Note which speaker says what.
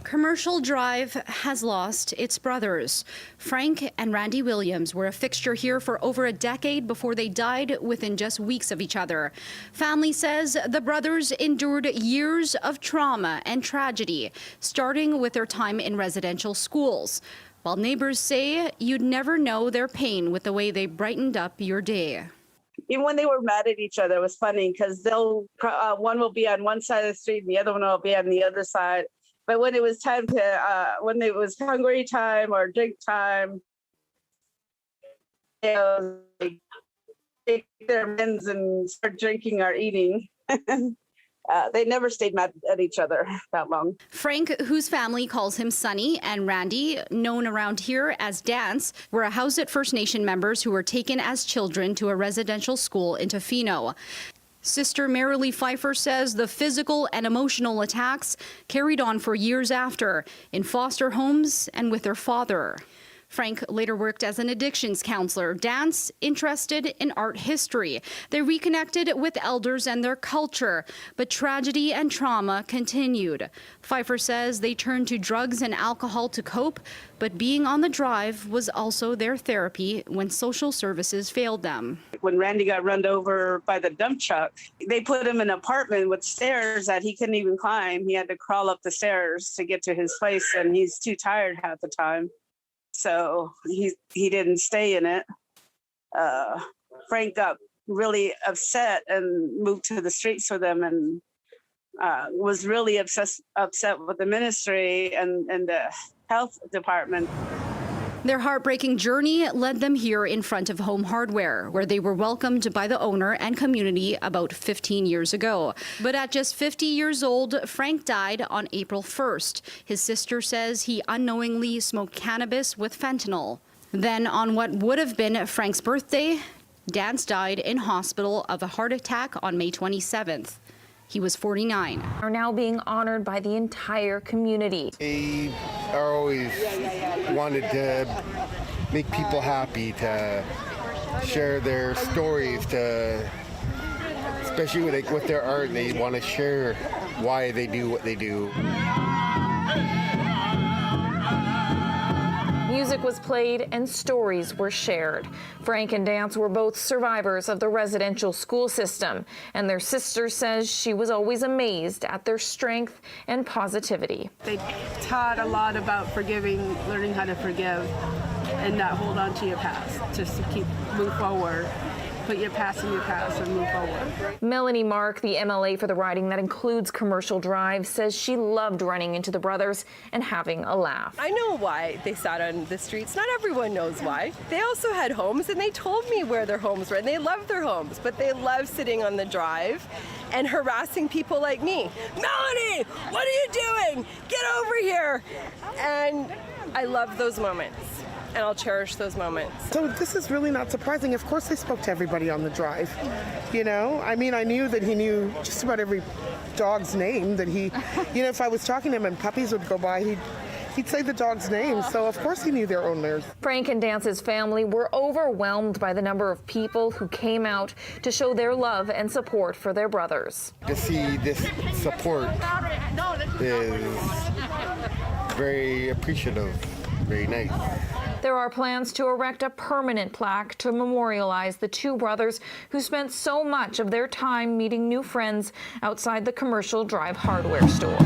Speaker 1: Commercial Drive has lost its brothers. Frank and Randy Williams were a fixture here for over a decade before they died within just weeks of each other. Family says the brothers endured years of trauma and tragedy, starting with their time in residential schools. While neighbors say you'd never know their pain with the way they brightened up your day.
Speaker 2: Even when they were mad at each other, it was funny because one will be on one side of the street and the other one will be on the other side. But when it was time to, when it was hungry time or drink time, they would take their mints and start drinking or eating. They never stayed mad at each other that long.
Speaker 1: Frank, whose family calls him Sonny, and Randy, known around here as Danse, were a Housed First Nation members who were taken as children to a residential school in Tofino. Sister Marilee Pfeiffer says the physical and emotional attacks carried on for years after, in foster homes and with their father. Frank later worked as an addictions counselor. Danse interested in art history. They reconnected with elders and their culture, but tragedy and trauma continued. Pfeiffer says they turned to drugs and alcohol to cope, but being on the drive was also their therapy when social services failed them.
Speaker 2: When Randy got run over by the dump truck, they put him in an apartment with stairs that he couldn't even climb. He had to crawl up the stairs to get to his place, and he's too tired half the time. So he didn't stay in it. Frank got really upset and moved to the streets with them, and was really upset with the ministry and the health department.
Speaker 1: Their heartbreaking journey led them here in front of Home Hardware, where they were welcomed by the owner and community about 15 years ago. But at just 50 years old, Frank died on April 1st. His sister says he unknowingly smoked cannabis with fentanyl. Then on what would have been Frank's birthday, Danse died in hospital of a heart attack on May 27th. He was 49.
Speaker 3: Are now being honored by the entire community.
Speaker 4: They are always wanted to make people happy, to share their stories, especially with their art. They want to share why they do what they do.
Speaker 3: Music was played and stories were shared. Frank and Danse were both survivors of the residential school system, and their sister says she was always amazed at their strength and positivity.
Speaker 5: They taught a lot about forgiving, learning how to forgive, and not hold on to your past, just to move forward. Put your past in your past and move forward.
Speaker 3: Melanie Mark, the MLA for the riding that includes Commercial Drive, says she loved running into the brothers and having a laugh.
Speaker 6: I know why they sat on the streets. Not everyone knows why. They also had homes, and they told me where their homes were, and they loved their homes, but they loved sitting on the drive and harassing people like me. Melanie, what are you doing? Get over here. And I love those moments. And I'll cherish those moments.
Speaker 7: So this is really not surprising. Of course they spoke to everybody on the drive. You know, I mean, I knew that he knew just about every dog's name that he, you know, if I was talking to him and puppies would go by, he'd say the dog's name. So of course he knew their owners.
Speaker 3: Frank and Dance's family were overwhelmed by the number of people who came out to show their love and support for their brothers.
Speaker 4: To see this support is very appreciative, very nice.
Speaker 3: There are plans to erect a permanent plaque to memorialize the two brothers who spent so much of their time meeting new friends outside the Commercial Drive hardware store.